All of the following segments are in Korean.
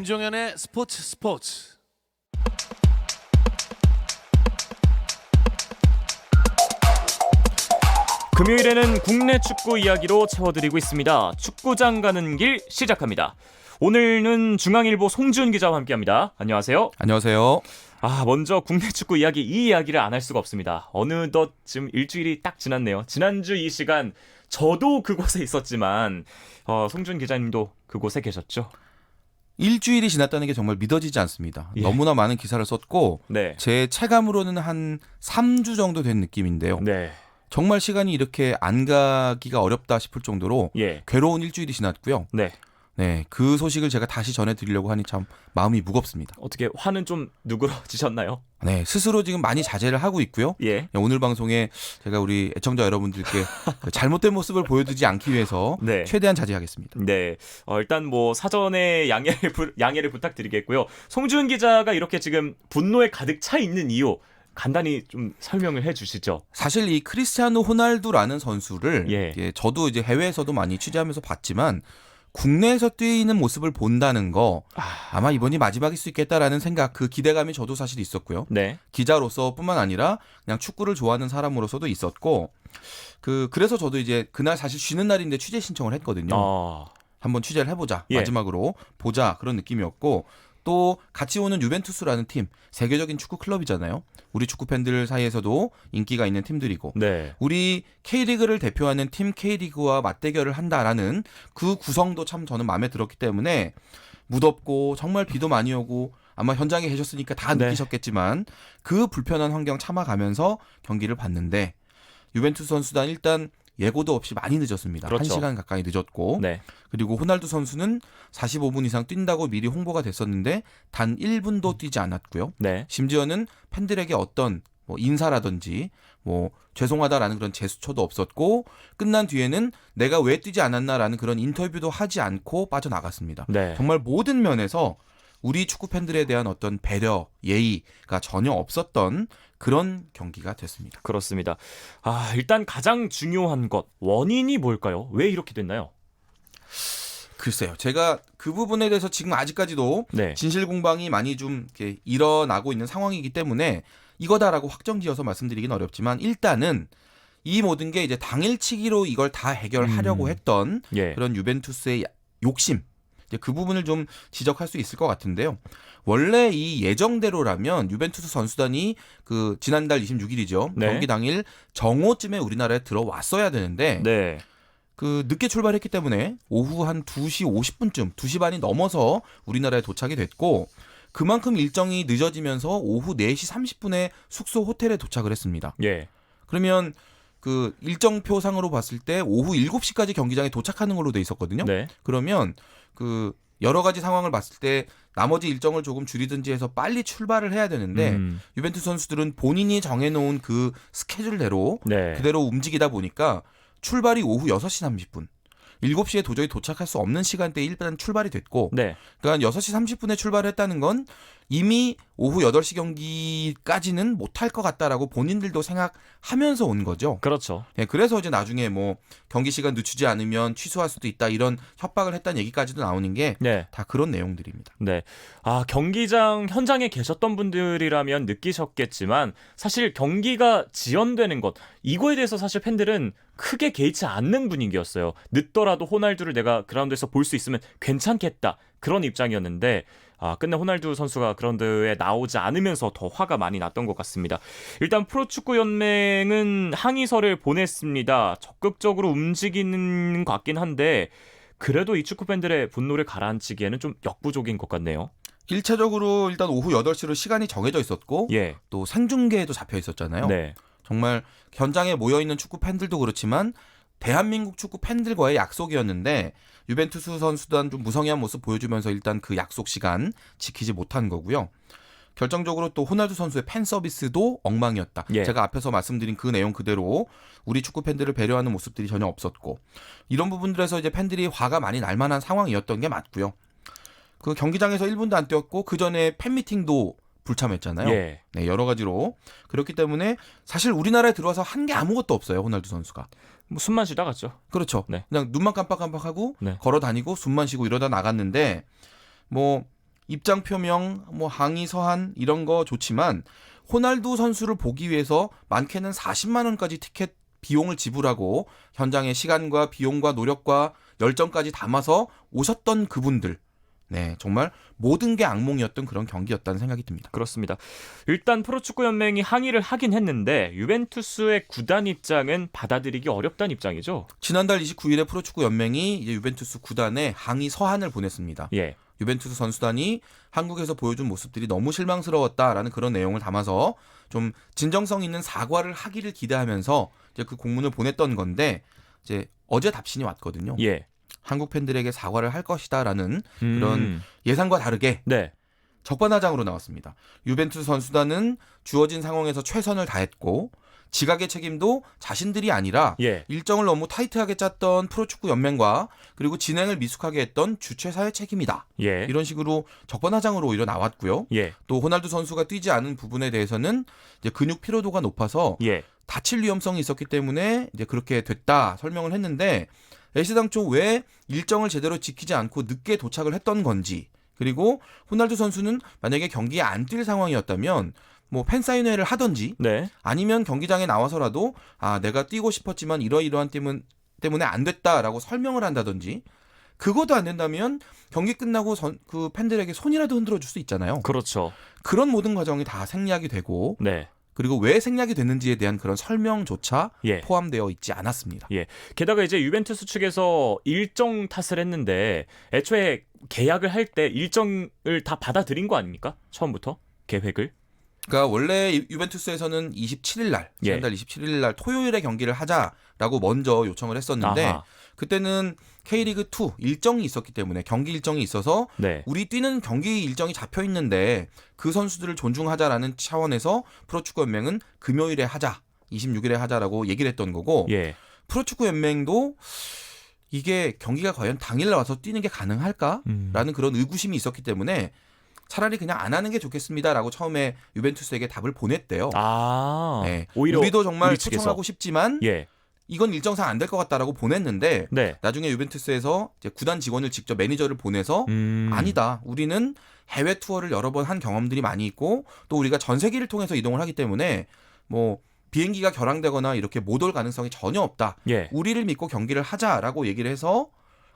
김종현의 스포츠. 금요일에는 국내 축구 이야기로 채워드리고 있습니다. 축구장 가는 길 시작합니다. 오늘은 중앙일보 송지훈 기자와 함께합니다. 안녕하세요. 안녕하세요. 먼저 국내 축구 이야기, 이 이야기를 안 할 수가 없습니다. 어느덧 지금 일주일이 딱 지났네요. 지난주 이 시간 저도 그곳에 있었지만 송지훈 기자님도 그곳에 계셨죠? 일주일이 지났다는 게 정말 믿어지지 않습니다. 예. 너무나 많은 기사를 썼고 네. 제 체감으로는 한 3주 정도 된 느낌인데요. 네. 정말 시간이 이렇게 안 가기가 어렵다 싶을 정도로 예. 괴로운 일주일이 지났고요. 네. 네, 그 소식을 제가 다시 전해드리려고 하니 참 마음이 무겁습니다. 어떻게 화는 좀 누그러지셨나요? 네, 스스로 지금 많이 자제를 하고 있고요. 예. 오늘 방송에 제가 우리 애청자 여러분들께 그 잘못된 모습을 보여주지 않기 위해서 네. 최대한 자제하겠습니다. 네, 일단 사전에 양해를 부탁드리겠고요. 송지훈 기자가 이렇게 지금 분노에 가득 차 있는 이유 간단히 좀 설명을 해주시죠. 사실 이 크리스티아노 호날두라는 선수를 예. 저도 이제 해외에서도 많이 취재하면서 봤지만 국내에서 뛰는 모습을 본다는 거 아마 이번이 마지막일 수 있겠다라는 생각, 그 기대감이 저도 사실 있었고요. 네, 기자로서뿐만 아니라 그냥 축구를 좋아하는 사람으로서도 있었고 그래서 저도 이제 그날 사실 쉬는 날인데 취재 신청을 했거든요. 한번 취재를 해보자, 예. 마지막으로 보자, 그런 느낌이었고 또 같이 오는 유벤투스라는 팀, 세계적인 축구 클럽이잖아요. 우리 축구 팬들 사이에서도 인기가 있는 팀들이고 네, 우리 K리그를 대표하는 팀 K리그와 맞대결을 한다라는 그 구성도 참 저는 마음에 들었기 때문에 무덥고 정말 비도 많이 오고 아마 현장에 계셨으니까 다 네. 느끼셨겠지만 그 불편한 환경 참아가면서 경기를 봤는데 유벤투스 선수단 일단 예고도 없이 많이 늦었습니다. 그렇죠. 1시간 가까이 늦었고 네, 그리고 호날두 선수는 45분 이상 뛴다고 미리 홍보가 됐었는데 단 1분도 뛰지 않았고요. 네, 심지어는 팬들에게 어떤 인사라든지 죄송하다라는 그런 제스처도 없었고 끝난 뒤에는 내가 왜 뛰지 않았나라는 그런 인터뷰도 하지 않고 빠져나갔습니다. 네. 정말 모든 면에서 우리 축구 팬들에 대한 어떤 배려, 예의가 전혀 없었던 그런 경기가 됐습니다. 그렇습니다. 일단 가장 중요한 것, 원인이 뭘까요? 왜 이렇게 됐나요? 글쎄요. 제가 그 부분에 대해서 지금 아직까지도 네, 진실 공방이 많이 좀 이렇게 일어나고 있는 상황이기 때문에 이거다라고 확정지어서 말씀드리긴 어렵지만 일단은 이 모든 게 이제 당일치기로 이걸 다 해결하려고 했던 예, 그런 유벤투스의 욕심, 이제 그 부분을 좀 지적할 수 있을 것 같은데요. 원래 이 예정대로라면 유벤투스 선수단이 지난달 26일이죠. 네. 경기 당일 정오쯤에 우리나라에 들어왔어야 되는데 네, 늦게 출발했기 때문에 오후 한 2시 50분쯤, 2시 반이 넘어서 우리나라에 도착이 됐고 그만큼 일정이 늦어지면서 오후 4시 30분에 숙소 호텔에 도착을 했습니다. 예, 그러면 일정표상으로 봤을 때 오후 7시까지 경기장에 도착하는 걸로 돼 있었거든요. 네, 그러면 여러 가지 상황을 봤을 때 나머지 일정을 조금 줄이든지 해서 빨리 출발을 해야 되는데 유벤투스 선수들은 본인이 정해놓은 그 스케줄대로 네, 그대로 움직이다 보니까 출발이 오후 6시 30분. 7시에 도저히 도착할 수 없는 시간대에 일단 출발이 됐고 네, 그러니까 6시 30분에 출발했다는 건 이미 오후 8시 경기까지는 못할 것 같다라고 본인들도 생각하면서 온 거죠. 그렇죠. 네, 그래서 이제 나중에 경기 시간 늦추지 않으면 취소할 수도 있다 이런 협박을 했다는 얘기까지도 나오는 게 다 네, 그런 내용들입니다. 네. 경기장 현장에 계셨던 분들이라면 느끼셨겠지만 사실 경기가 지연되는 것, 이거에 대해서 사실 팬들은 크게 개의치 않는 분위기였어요. 늦더라도 호날두를 내가 그라운드에서 볼 수 있으면 괜찮겠다, 그런 입장이었는데 끝내 호날두 선수가 그라운드에 나오지 않으면서 더 화가 많이 났던 것 같습니다. 일단 프로축구연맹은 항의서를 보냈습니다. 적극적으로 움직이는 것 같긴 한데 그래도 이 축구 팬들의 분노를 가라앉히기에는 좀 역부족인 것 같네요. 1차적으로 일단 오후 8시로 시간이 정해져 있었고 예, 또 생중계에도 잡혀 있었잖아요. 네, 정말 현장에 모여있는 축구 팬들도 그렇지만 대한민국 축구 팬들과의 약속이었는데 유벤투스 선수단 좀 무성의한 모습 보여주면서 일단 그 약속 시간 지키지 못한 거고요. 결정적으로 또 호날두 선수의 팬 서비스도 엉망이었다. 예. 제가 앞에서 말씀드린 그 내용 그대로 우리 축구 팬들을 배려하는 모습들이 전혀 없었고 이런 부분들에서 이제 팬들이 화가 많이 날 만한 상황이었던 게 맞고요. 경기장에서 1분도 안 뛰었고 그 전에 팬 미팅도 불참했잖아요. 예. 네, 여러 가지로 그렇기 때문에 사실 우리나라에 들어와서 한 게 아무것도 없어요. 호날두 선수가. 숨만 쉬다 갔죠. 그렇죠. 네. 그냥 눈만 깜빡깜빡하고 네. 걸어 다니고 숨만 쉬고 이러다 나갔는데 입장 표명, 뭐 항의 서한 이런 거 좋지만 호날두 선수를 보기 위해서 많게는 40만 원까지 티켓 비용을 지불하고 현장의 시간과 비용과 노력과 열정까지 담아서 오셨던 그분들. 네, 정말 모든 게 악몽이었던 그런 경기였다는 생각이 듭니다. 그렇습니다. 일단 프로축구연맹이 항의를 하긴 했는데 유벤투스의 구단 입장은 받아들이기 어렵다는 입장이죠. 지난달 29일에 프로축구 연맹이 이제 유벤투스 구단에 항의 서한을 보냈습니다. 예. 유벤투스 선수단이 한국에서 보여준 모습들이 너무 실망스러웠다라는 그런 내용을 담아서 좀 진정성 있는 사과를 하기를 기대하면서 이제 그 공문을 보냈던 건데 이제 어제 답신이 왔거든요. 예. 한국 팬들에게 사과를 할 것이다라는 그런 예상과 다르게 네. 적반하장으로 나왔습니다. 유벤투스 선수단은 주어진 상황에서 최선을 다했고 지각의 책임도 자신들이 아니라 예. 일정을 너무 타이트하게 짰던 프로축구 연맹과 그리고 진행을 미숙하게 했던 주최사의 책임이다. 예. 이런 식으로 적반하장으로 오히려 나왔고요. 예. 또 호날두 선수가 뛰지 않은 부분에 대해서는 이제 근육 피로도가 높아서 예. 다칠 위험성이 있었기 때문에 이제 그렇게 됐다 설명을 했는데 애시당초 왜 일정을 제대로 지키지 않고 늦게 도착을 했던 건지 그리고 호날두 선수는 만약에 경기에 안 뛸 상황이었다면 뭐 팬사인회를 하든지 네. 아니면 경기장에 나와서라도 내가 뛰고 싶었지만 이러이러한 때문에 안 됐다라고 설명을 한다든지 그것도 안 된다면 경기 끝나고 그 팬들에게 손이라도 흔들어 줄 수 있잖아요. 그렇죠. 그런 모든 과정이 다 생략이 되고 네. 그리고 왜 생략이 됐는지에 대한 그런 설명조차 예. 포함되어 있지 않았습니다. 예. 게다가 이제 유벤투스 측에서 일정 탓을 했는데 애초에 계약을 할 때 일정을 다 받아들인 거 아닙니까? 처음부터 계획을. 그러니까 원래 유벤투스에서는 27일 날, 지난달 27일 날 토요일에 경기를 하자라고 먼저 요청을 했었는데 아하. 그때는 K리그2 일정이 있었기 때문에 경기 일정이 있어서 네. 우리 뛰는 경기 일정이 잡혀 있는데 그 선수들을 존중하자라는 차원에서 프로축구연맹은 금요일에 하자, 26일에 하자라고 얘기를 했던 거고 예. 프로축구연맹도 이게 경기가 과연 당일 나와서 뛰는 게 가능할까라는 그런 의구심이 있었기 때문에 차라리 그냥 안 하는 게 좋겠습니다라고 처음에 유벤투스에게 답을 보냈대요. 네. 오히려 우리도 정말 우리 측에서. 초청하고 싶지만 예. 이건 일정상 안 될 것 같다라고 보냈는데 네. 나중에 유벤투스에서 이제 구단 직원을 직접 매니저를 보내서 아니다. 우리는 해외 투어를 여러 번 한 경험들이 많이 있고 또 우리가 전 세계를 통해서 이동을 하기 때문에 뭐 비행기가 결항되거나 이렇게 못 올 가능성이 전혀 없다. 예. 우리를 믿고 경기를 하자라고 얘기를 해서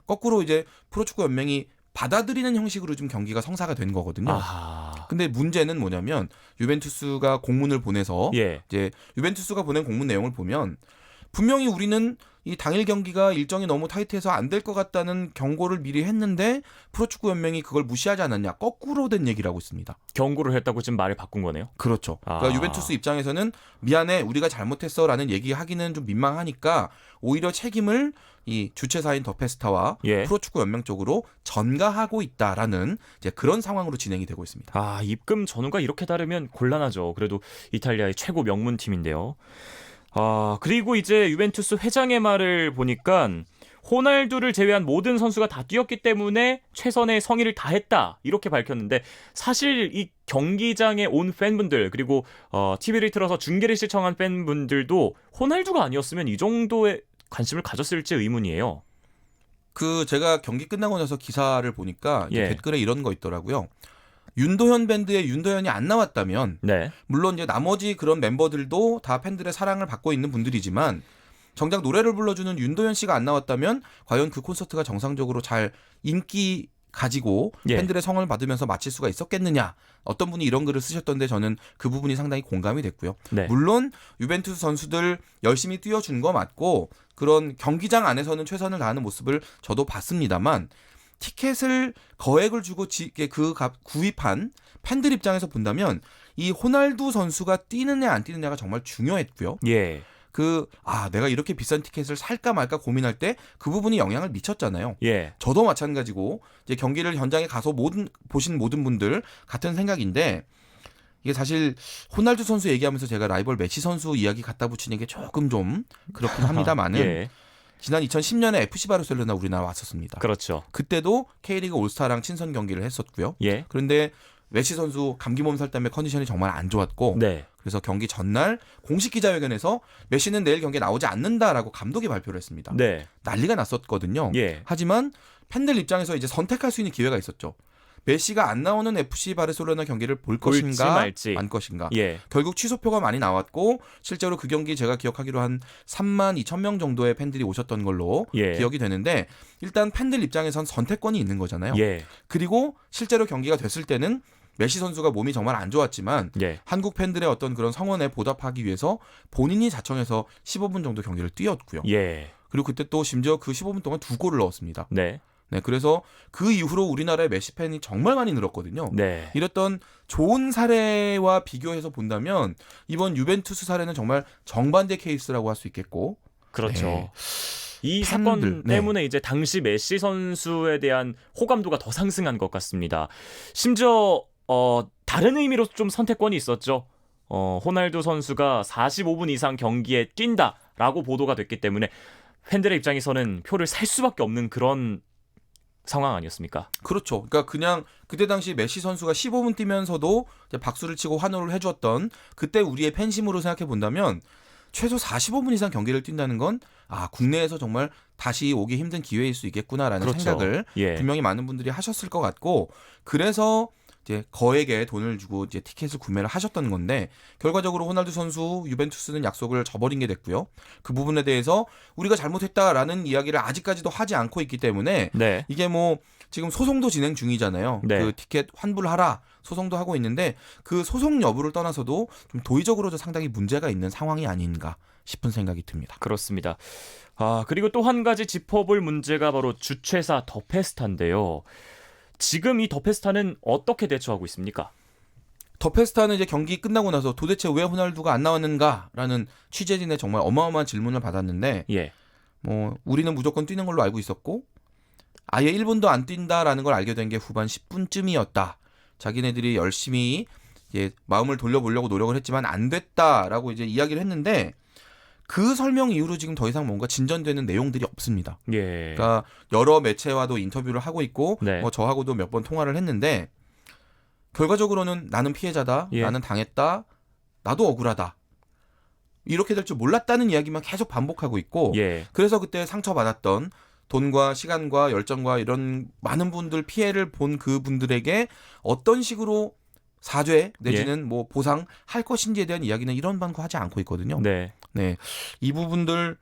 거꾸로 이제 프로축구 연맹이 받아들이는 형식으로 좀 경기가 성사가 된 거거든요. 아하. 근데 문제는 뭐냐면 유벤투스가 공문을 보내서 예. 이제 유벤투스가 보낸 공문 내용을 보면 분명히 우리는 이 당일 경기가 일정이 너무 타이트해서 안 될 것 같다는 경고를 미리 했는데 프로축구 연맹이 그걸 무시하지 않았냐. 거꾸로 된 얘기를 하고 있습니다. 경고를 했다고 지금 말을 바꾼 거네요. 그렇죠. 그러니까 유벤투스 입장에서는 미안해 우리가 잘못했어라는 얘기하기는 좀 민망하니까 오히려 책임을 이 주최사인 더 페스타와 예. 프로축구 연맹 쪽으로 전가하고 있다라는 이제 그런 상황으로 진행이 되고 있습니다. 입금 전후가 이렇게 다르면 곤란하죠. 그래도 이탈리아의 최고 명문 팀인데요. 그리고 이제 유벤투스 회장의 말을 보니까 호날두를 제외한 모든 선수가 다 뛰었기 때문에 최선의 성의를 다했다 이렇게 밝혔는데 사실 이 경기장에 온 팬분들 그리고 TV를 틀어서 중계를 시청한 팬분들도 호날두가 아니었으면 이 정도의 관심을 가졌을지 의문이에요. 제가 경기 끝나고 나서 기사를 보니까 이제 예. 댓글에 이런 거 있더라고요. 윤도현 밴드에 윤도현이 안 나왔다면 네. 물론 이제 나머지 그런 멤버들도 다 팬들의 사랑을 받고 있는 분들이지만 정작 노래를 불러주는 윤도현 씨가 안 나왔다면 과연 그 콘서트가 정상적으로 잘 인기 가지고 예. 팬들의 성을 받으면서 마칠 수가 있었겠느냐. 어떤 분이 이런 글을 쓰셨던데 저는 그 부분이 상당히 공감이 됐고요. 네. 물론 유벤투스 선수들 열심히 뛰어준 거 맞고 그런 경기장 안에서는 최선을 다하는 모습을 저도 봤습니다만 티켓을 거액을 주고 구입한 팬들 입장에서 본다면 이 호날두 선수가 뛰느냐 안 뛰느냐가 정말 중요했고요. 예. 내가 이렇게 비싼 티켓을 살까 말까 고민할 때 그 부분이 영향을 미쳤잖아요. 예. 저도 마찬가지고 이제 경기를 현장에 가서 보신 모든 분들 같은 생각인데 이게 사실 호날두 선수 얘기하면서 제가 라이벌 메시 선수 이야기 갖다 붙이는 게 조금 좀 그렇긴 합니다만은 예. 지난 2010년에 FC 바르셀로나 우리나라 왔었습니다. 그렇죠. 그때도 K리그 올스타랑 친선 경기를 했었고요. 예. 그런데 메시 선수 감기 몸살 때문에 컨디션이 정말 안 좋았고 네. 그래서 경기 전날 공식 기자회견에서 메시는 내일 경기에 나오지 않는다라고 감독이 발표를 했습니다. 네. 난리가 났었거든요. 예. 하지만 팬들 입장에서 이제 선택할 수 있는 기회가 있었죠. 메시가 안 나오는 FC 바르셀로나 경기를 볼 볼지 것인가 말지. 만 것인가. 예. 결국 취소표가 많이 나왔고 실제로 그 경기 제가 기억하기로 한 3만 2천 명 정도의 팬들이 오셨던 걸로 예. 기억이 되는데 일단 팬들 입장에선 선택권이 있는 거잖아요. 예. 그리고 실제로 경기가 됐을 때는 메시 선수가 몸이 정말 안 좋았지만 예. 한국 팬들의 어떤 그런 성원에 보답하기 위해서 본인이 자청해서 15분 정도 경기를 뛰었고요. 예. 그리고 그때 또 심지어 그 15분 동안 2골을 넣었습니다. 네. 네, 그래서 그 이후로 우리나라의 메시 팬이 정말 많이 늘었거든요. 네. 이랬던 좋은 사례와 비교해서 본다면 이번 유벤투스 사례는 정말 정반대 케이스라고 할 수 있겠고. 그렇죠. 네. 이 팬들, 사건 네. 때문에 이제 당시 메시 선수에 대한 호감도가 더 상승한 것 같습니다. 심지어 다른 의미로 좀 선택권이 있었죠. 호날두 선수가 45분 이상 경기에 뛴다라고 보도가 됐기 때문에 팬들의 입장에서는 표를 살 수밖에 없는 그런 상황 아니었습니까? 그렇죠. 그러니까 그냥 그때 당시 메시 선수가 15분 뛰면서도 이제 박수를 치고 환호를 해주었던 그때 우리의 팬심으로 생각해 본다면 최소 45분 이상 경기를 뛴다는 건 국내에서 정말 다시 오기 힘든 기회일 수 있겠구나라는 그렇죠. 생각을 예. 분명히 많은 분들이 하셨을 것 같고 그래서 이제 거액의 돈을 주고 이제 티켓을 구매를 하셨던 건데 결과적으로 호날두 선수 유벤투스는 약속을 저버린 게 됐고요. 그 부분에 대해서 우리가 잘못했다라는 이야기를 아직까지도 하지 않고 있기 때문에 네. 이게 뭐 지금 소송도 진행 중이잖아요. 네. 그 티켓 환불하라 소송도 하고 있는데 그 소송 여부를 떠나서도 좀 도의적으로도 상당히 문제가 있는 상황이 아닌가 싶은 생각이 듭니다. 그렇습니다. 그리고 또 한 가지 짚어볼 문제가 바로 주최사 더페스타인데요. 지금 이 더페스타는 어떻게 대처하고 있습니까? 더페스타는 이제 경기 끝나고 나서 도대체 왜 호날두가 안 나왔는가라는 취재진의 정말 어마어마한 질문을 받았는데 예. 뭐 우리는 무조건 뛰는 걸로 알고 있었고 아예 1분도 안 뛴다라는 걸 알게 된 게 후반 10분쯤이었다. 자기네들이 열심히 이제 마음을 돌려보려고 노력을 했지만 안 됐다라고 이제 이야기를 했는데 그 설명 이후로 지금 더 이상 뭔가 진전되는 내용들이 없습니다. 예. 그러니까 여러 매체와도 인터뷰를 하고 있고 네. 뭐 저하고도 몇 번 통화를 했는데 결과적으로는 나는 피해자다, 예. 나는 당했다, 나도 억울하다. 이렇게 될 줄 몰랐다는 이야기만 계속 반복하고 있고 예. 그래서 그때 상처받았던 돈과 시간과 열정과 이런 많은 분들 피해를 본 그분들에게 어떤 식으로 사죄 내지는 뭐 보상할 것인지에 대한 이야기는 이런 방구 하지 않고 있거든요. 네. 네, 이 부분들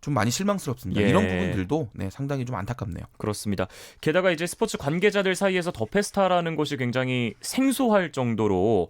좀 많이 실망스럽습니다. 예. 이런 부분들도 상당히 좀 안타깝네요. 그렇습니다. 게다가 이제 스포츠 관계자들 사이에서 더페스타라는 곳이 굉장히 생소할 정도로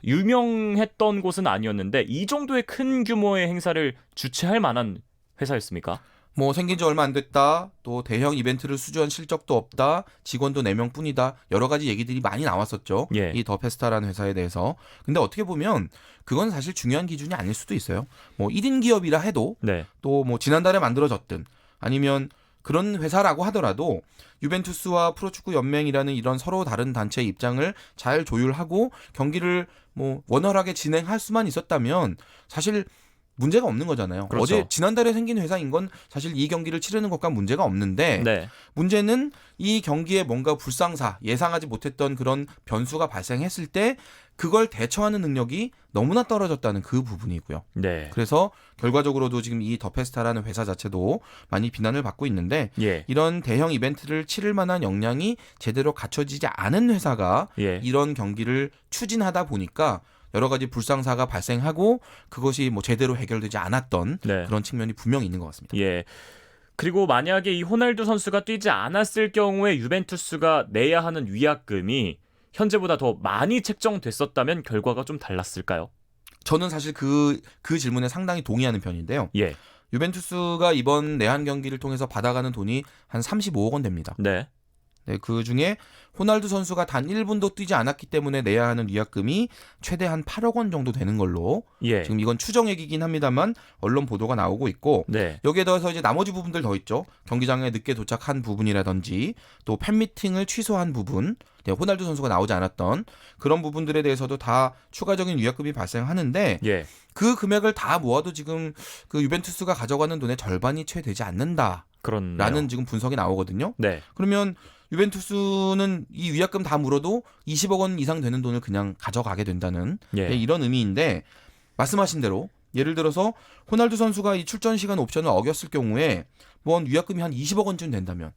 유명했던 곳은 아니었는데 이 정도의 큰 규모의 행사를 주최할 만한 회사였습니까? 뭐 생긴 지 얼마 안 됐다. 또 대형 이벤트를 수주한 실적도 없다. 직원도 4명뿐이다. 여러 가지 얘기들이 많이 나왔었죠. 예. 이 더페스타라는 회사에 대해서. 근데 어떻게 보면 그건 사실 중요한 기준이 아닐 수도 있어요. 뭐 1인 기업이라 해도 네. 또 뭐 지난달에 만들어졌든 아니면 그런 회사라고 하더라도 유벤투스와 프로축구 연맹이라는 이런 서로 다른 단체의 입장을 잘 조율하고 경기를 뭐 원활하게 진행할 수만 있었다면 사실 문제가 없는 거잖아요. 그렇죠. 어제 지난달에 생긴 회사인 건 사실 이 경기를 치르는 것과 문제가 없는데 네. 문제는 이 경기에 뭔가 불상사, 예상하지 못했던 그런 변수가 발생했을 때 그걸 대처하는 능력이 너무나 떨어졌다는 그 부분이고요. 네. 그래서 결과적으로도 지금 이 더페스타라는 회사 자체도 많이 비난을 받고 있는데 예. 이런 대형 이벤트를 치를 만한 역량이 제대로 갖춰지지 않은 회사가 예. 이런 경기를 추진하다 보니까 여러 가지 불상사가 발생하고 그것이 뭐 제대로 해결되지 않았던 네. 그런 측면이 분명히 있는 것 같습니다. 예. 그리고 만약에 이 호날두 선수가 뛰지 않았을 경우에 유벤투스가 내야 하는 위약금이 현재보다 더 많이 책정됐었다면 결과가 좀 달랐을까요? 저는 사실 그 질문에 상당히 동의하는 편인데요. 예. 유벤투스가 이번 내한 경기를 통해서 받아가는 돈이 한 35억 원 됩니다. 네. 네, 그 중에 호날두 선수가 단 1분도 뛰지 않았기 때문에 내야 하는 위약금이 최대 한 8억 원 정도 되는 걸로 예. 지금 이건 추정액이긴 합니다만 언론 보도가 나오고 있고 네. 여기에 더해서 이제 나머지 부분들 더 있죠. 경기장에 늦게 도착한 부분이라든지 또 팬미팅을 취소한 부분, 호날두 선수가 나오지 않았던 그런 부분들에 대해서도 다 추가적인 위약금이 발생하는데 예. 그 금액을 다 모아도 지금 그 유벤투스가 가져가는 돈의 절반이 채 되지 않는다라는 그렇네요. 지금 분석이 나오거든요. 네. 그러면 유벤투스는 이 위약금 다 물어도 20억 원 이상 되는 돈을 그냥 가져가게 된다는 예. 이런 의미인데 말씀하신 대로 예를 들어서 호날두 선수가 이 출전 시간 옵션을 어겼을 경우에 뭐 위약금이 한 20억 원쯤 된다면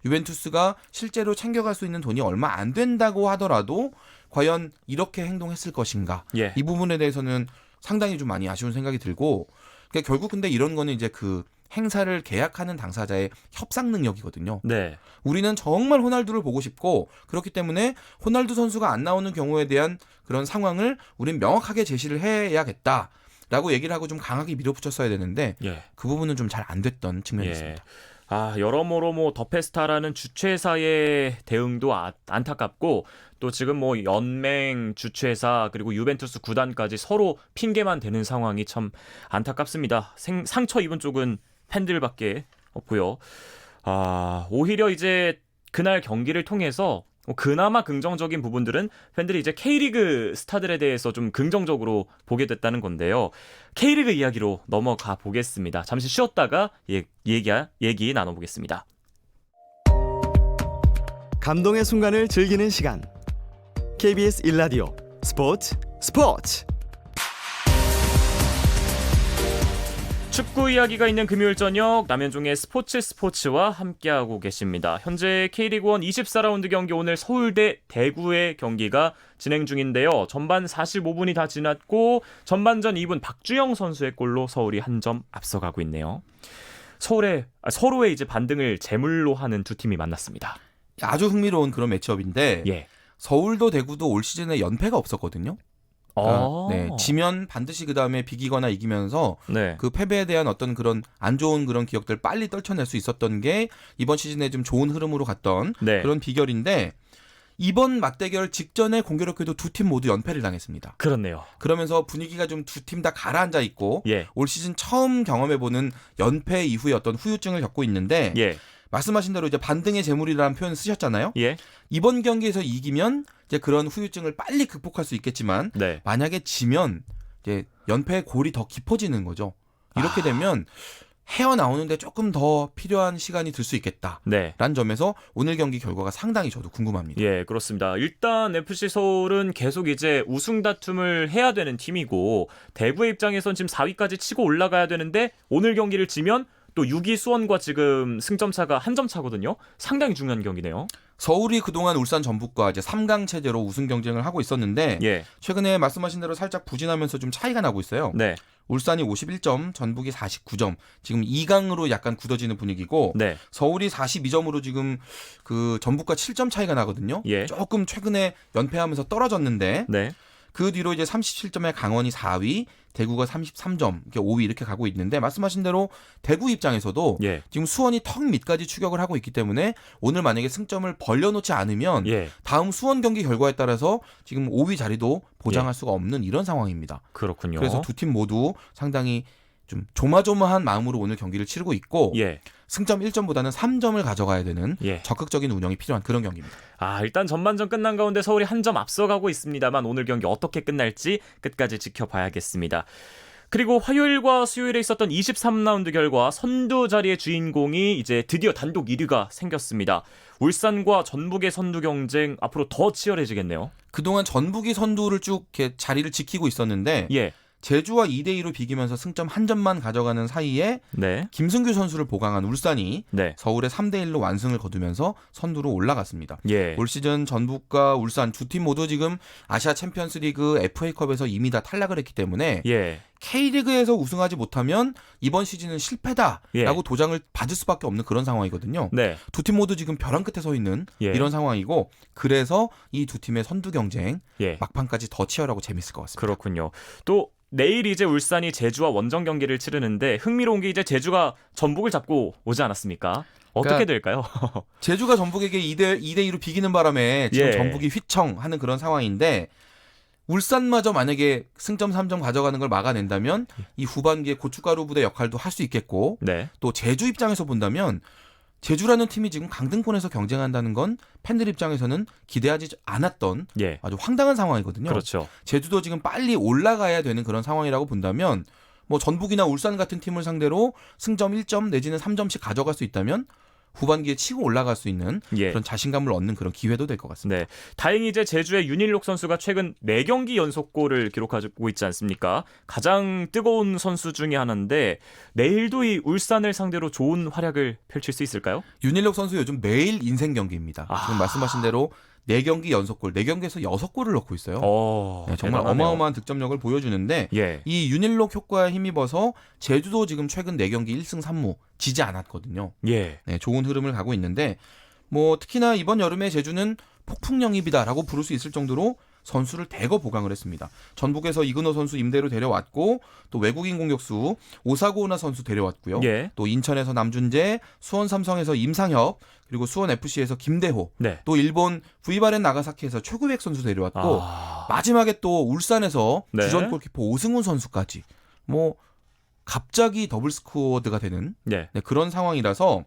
유벤투스가 실제로 챙겨갈 수 있는 돈이 얼마 안 된다고 하더라도 과연 이렇게 행동했을 것인가? 예. 이 부분에 대해서는 상당히 좀 많이 아쉬운 생각이 들고 그러니까 결국 근데 이런 거는 이제 그 행사를 계약하는 당사자의 협상 능력이거든요. 네. 우리는 정말 호날두를 보고 싶고 그렇기 때문에 호날두 선수가 안 나오는 경우에 대한 그런 상황을 우린 명확하게 제시를 해야겠다라고 얘기를 하고 좀 강하게 밀어붙였어야 되는데 예. 그 부분은 좀 잘 안 됐던 측면이 예. 있습니다. 여러모로 뭐 더페스타라는 주최사의 대응도 안타깝고 또 지금 뭐 연맹 주최사 그리고 유벤투스 구단까지 서로 핑계만 대는 상황이 참 안타깝습니다. 상처 입은 쪽은 팬들밖에 없고요. 오히려 이제 그날 경기를 통해서 그나마 긍정적인 부분들은 팬들이 이제 K리그 스타들에 대해서 좀 긍정적으로 보게 됐다는 건데요. K리그 이야기로 넘어가 보겠습니다. 잠시 쉬었다가 얘기 나눠보겠습니다. 감동의 순간을 즐기는 시간. KBS 1라디오 스포츠. 축구 이야기가 있는 금요일 저녁 남현종의 스포츠와 함께하고 계십니다. 현재 K리그1 24라운드 경기 오늘 서울대 대구의 경기가 진행 중인데요. 전반 45분이 다 지났고 전반전 2분 박주영 선수의 골로 서울이 한 점 앞서가고 있네요. 서로의 이제 반등을 제물로 하는 두 팀이 만났습니다. 아주 흥미로운 그런 매치업인데 예. 서울도 대구도 올 시즌에 연패가 없었거든요. 네, 지면 반드시 그 다음에 비기거나 이기면서 네. 그 패배에 대한 어떤 그런 안 좋은 그런 기억들 빨리 떨쳐낼 수 있었던 게 이번 시즌에 좀 좋은 흐름으로 갔던 네. 그런 비결인데 이번 맞대결 직전에 공교롭게도 두 팀 모두 연패를 당했습니다. 그렇네요. 그러면서 분위기가 좀 두 팀 다 가라앉아 있고 예. 올 시즌 처음 경험해보는 연패 이후의 어떤 후유증을 겪고 있는데 예. 말씀하신 대로 이제 반등의 재물이라는 표현을 쓰셨잖아요. 예. 이번 경기에서 이기면 이제 그런 후유증을 빨리 극복할 수 있겠지만 네. 만약에 지면 이제 연패의 골이 더 깊어지는 거죠. 이렇게 되면 헤어나오는데 조금 더 필요한 시간이 들 수 있겠다. 네. 라는 점에서 오늘 경기 결과가 상당히 저도 궁금합니다. 예, 그렇습니다. 일단 FC 서울은 계속 이제 우승 다툼을 해야 되는 팀이고 대구의 입장에선 지금 4위까지 치고 올라가야 되는데 오늘 경기를 지면 또 6위 수원과 지금 승점 차가 한 점 차거든요. 상당히 중요한 경기네요. 서울이 그동안 울산 전북과 이제 3강 체제로 우승 경쟁을 하고 있었는데 예. 최근에 말씀하신 대로 살짝 부진하면서 좀 차이가 나고 있어요. 네. 울산이 51점, 전북이 49점. 지금 2강으로 약간 굳어지는 분위기고 네. 서울이 42점으로 지금 그 전북과 7점 차이가 나거든요. 예. 조금 최근에 연패하면서 떨어졌는데 네. 그 뒤로 이제 37점의 강원이 4위, 대구가 33점, 이렇게 5위 이렇게 가고 있는데 말씀하신 대로 대구 입장에서도 예. 지금 수원이 턱 밑까지 추격을 하고 있기 때문에 오늘 만약에 승점을 벌려놓지 않으면 예. 다음 수원 경기 결과에 따라서 지금 5위 자리도 보장할 수가 없는 이런 상황입니다. 그렇군요. 그래서 두 팀 모두 상당히 좀 조마조마한 마음으로 오늘 경기를 치르고 있고 예. 승점 1점보다는 3점을 가져가야 되는 예. 적극적인 운영이 필요한 그런 경기입니다. 일단 전반전 끝난 가운데 서울이 한 점 앞서가고 있습니다만 오늘 경기 어떻게 끝날지 끝까지 지켜봐야겠습니다. 그리고 화요일과 수요일에 있었던 23라운드 결과 선두 자리의 주인공이 이제 드디어 단독 1위가 생겼습니다. 울산과 전북의 선두 경쟁 앞으로 더 치열해지겠네요. 그동안 전북이 선두를 쭉 이렇게 자리를 지키고 있었는데 예. 제주와 2대2로 비기면서 승점 한 점만 가져가는 사이에 네. 김승규 선수를 보강한 울산이 네. 서울의 3대1로 완승을 거두면서 선두로 올라갔습니다. 예. 올 시즌 전북과 울산 두 팀 모두 지금 아시아 챔피언스리그 FA컵에서 이미 다 탈락을 했기 때문에 예. K리그에서 우승하지 못하면 이번 시즌은 실패다라고 예. 도장을 받을 수밖에 없는 그런 상황이거든요. 네. 두 팀 모두 지금 벼랑 끝에 서 있는 예. 이런 상황이고 그래서 이 두 팀의 선두 경쟁 예. 막판까지 더 치열하고 재밌을 것 같습니다. 그렇군요. 또 내일 이제 울산이 제주와 원정 경기를 치르는데 흥미로운 게 이제 제주가 전북을 잡고 오지 않았습니까? 어떻게 될까요? 제주가 전북에게 2대2로 비기는 바람에 지금 예. 전북이 휘청하는 그런 상황인데 울산마저 만약에 승점 3점 가져가는 걸 막아낸다면 이 후반기에 고춧가루 부대 역할도 할 수 있겠고 네. 또 제주 입장에서 본다면 제주라는 팀이 지금 강등권에서 경쟁한다는 건 팬들 입장에서는 기대하지 않았던 예. 아주 황당한 상황이거든요. 그렇죠. 제주도 지금 빨리 올라가야 되는 그런 상황이라고 본다면 뭐 전북이나 울산 같은 팀을 상대로 승점 1점 내지는 3점씩 가져갈 수 있다면 후반기에 치고 올라갈 수 있는 예. 그런 자신감을 얻는 그런 기회도 될 것 같습니다. 네, 다행히 이제 제주의 윤일록 선수가 최근 4경기 연속골을 기록하고 있지 않습니까? 가장 뜨거운 선수 중에 하나인데 내일도 이 울산을 상대로 좋은 활약을 펼칠 수 있을까요? 윤일록 선수 요즘 매일 인생 경기입니다. 지금 말씀하신 대로 4경기 연속골, 4경기에서 6골을 넣고 있어요. 네, 정말 대단하네요. 어마어마한 득점력을 보여주는데 예. 이 윤일록 효과에 힘입어서 제주도 지금 최근 4경기 1승 3무 지지 않았거든요. 예. 네, 좋은 흐름을 가고 있는데 뭐 특히나 이번 여름에 제주는 폭풍 영입이다라고 부를 수 있을 정도로 선수를 대거 보강을 했습니다. 전북에서 이근호 선수 임대로 데려왔고 또 외국인 공격수 오사고나 선수 데려왔고요. 예. 또 인천에서 남준재, 수원 삼성에서 임상혁, 그리고 수원 FC에서 김대호, 네. 또 일본 V바렌 나가사키에서 최구백 선수 데려왔고 아. 마지막에 또 울산에서 네. 주전 골키퍼 오승훈 선수까지 뭐 갑자기 더블 스쿼드가 되는 네. 네, 그런 상황이라서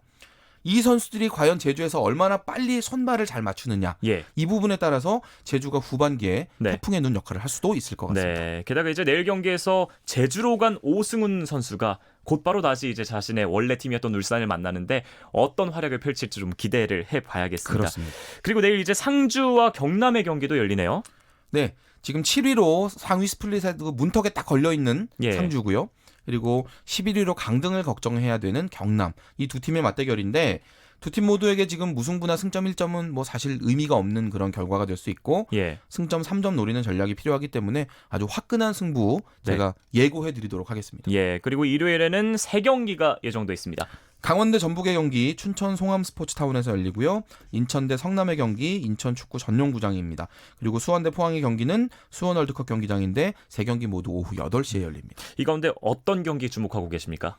이 선수들이 과연 제주에서 얼마나 빨리 손발을 잘 맞추느냐 예. 이 부분에 따라서 제주가 후반기에 네. 태풍의 눈 역할을 할 수도 있을 것 같습니다. 네. 게다가 이제 내일 경기에서 제주로 간 오승훈 선수가 곧바로 다시 이제 자신의 원래 팀이었던 울산을 만나는데 어떤 활약을 펼칠지 좀 기대를 해봐야겠습니다. 그렇습니다. 그리고 내일 이제 상주와 경남의 경기도 열리네요. 네, 지금 7위로 상위 스플릿에 문턱에 딱 걸려 있는 예. 상주고요. 그리고 11위로 강등을 걱정해야 되는 경남. 이 두 팀의 맞대결인데 두 팀 모두에게 지금 무승부나 승점 1점은 뭐 사실 의미가 없는 그런 결과가 될 수 있고 예. 승점 3점 노리는 전략이 필요하기 때문에 아주 화끈한 승부 제가 예고해 드리도록 하겠습니다. 예. 그리고 일요일에는 3경기가 예정돼 있습니다. 강원대 전북의 경기 춘천 송암 스포츠타운에서 열리고요. 인천대 성남의 경기 인천 축구 전용구장입니다. 그리고 수원대 포항의 경기는 수원 월드컵 경기장인데 3경기 모두 오후 8시에 열립니다. 이 가운데 어떤 경기 주목하고 계십니까?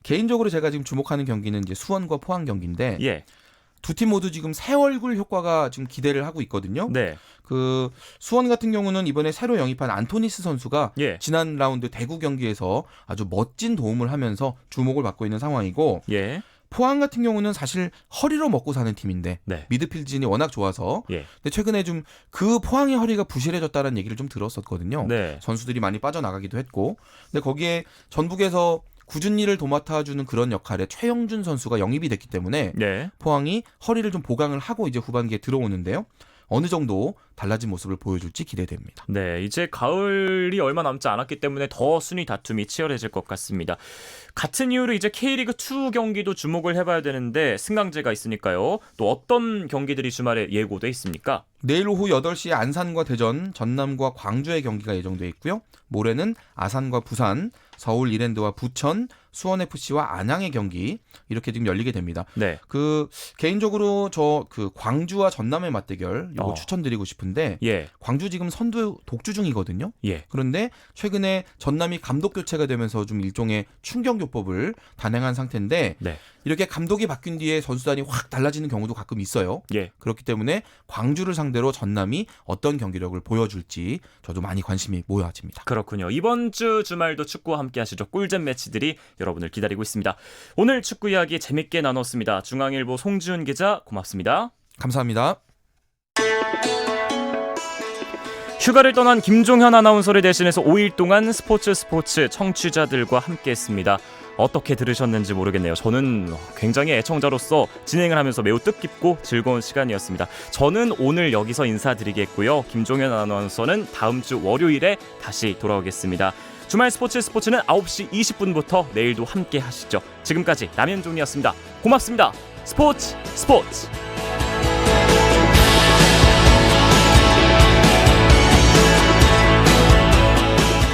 개인적으로 제가 지금 주목하는 경기는 이제 수원과 포항 경기인데 예. 두 팀 모두 지금 새 얼굴 효과가 지금 기대를 하고 있거든요. 네. 그 수원 같은 경우는 이번에 새로 영입한 안토니스 선수가 예. 지난 라운드 대구 경기에서 아주 멋진 도움을 하면서 주목을 받고 있는 상황이고 예. 포항 같은 경우는 사실 허리로 먹고 사는 팀인데 네. 미드필드진이 워낙 좋아서 예. 근데 최근에 좀 그 포항의 허리가 부실해졌다는 얘기를 좀 들었었거든요. 네. 선수들이 많이 빠져나가기도 했고 근데 거기에 전북에서 굳은 일을 도맡아주는 그런 역할에 최영준 선수가 영입이 됐기 때문에 네. 포항이 허리를 좀 보강을 하고 이제 후반기에 들어오는데요. 어느 정도 달라진 모습을 보여줄지 기대됩니다. 네, 이제 가을이 얼마 남지 않았기 때문에 더 순위 다툼이 치열해질 것 같습니다. 같은 이유로 이제 K리그 2 경기도 주목을 해봐야 되는데 승강제가 있으니까요. 또 어떤 경기들이 주말에 예고돼 있습니까? 내일 오후 8시에 안산과 대전, 전남과 광주의 경기가 예정돼 있고요. 모레는 아산과 부산, 서울 이랜드와 부천, 수원FC와 안양의 경기 이렇게 지금 열리게 됩니다. 네. 그 개인적으로 저 그 광주와 전남의 맞대결 이거 어. 추천드리고 싶은데 예. 광주 지금 선두 독주 중이거든요. 예. 그런데 최근에 전남이 감독 교체가 되면서 좀 일종의 충격요법을 단행한 상태인데 네. 이렇게 감독이 바뀐 뒤에 선수단이 확 달라지는 경우도 가끔 있어요. 예. 그렇기 때문에 광주를 상대로 전남이 어떤 경기력을 보여줄지 저도 많이 관심이 모여집니다. 그렇군요. 이번 주 주말도 축구와 함께 하시죠. 꿀잼 매치들이 여러분을 기다리고 있습니다. 오늘 축구 이야기 재밌게 나눴습니다. 중앙일보 송지훈 기자 고맙습니다. 감사합니다. 휴가를 떠난 김종현 아나운서를 대신해서 5일 동안 스포츠 청취자들과 함께했습니다. 어떻게 들으셨는지 모르겠네요. 저는 굉장히 애청자로서 진행을 하면서 매우 뜻깊고 즐거운 시간이었습니다. 저는 오늘 여기서 인사드리겠고요. 김종현 아나운서는 다음 주 월요일에 다시 돌아오겠습니다. 주말 스포츠는 9시 20분부터 내일도 함께 하시죠. 지금까지 남현종이었습니다. 고맙습니다. 스포츠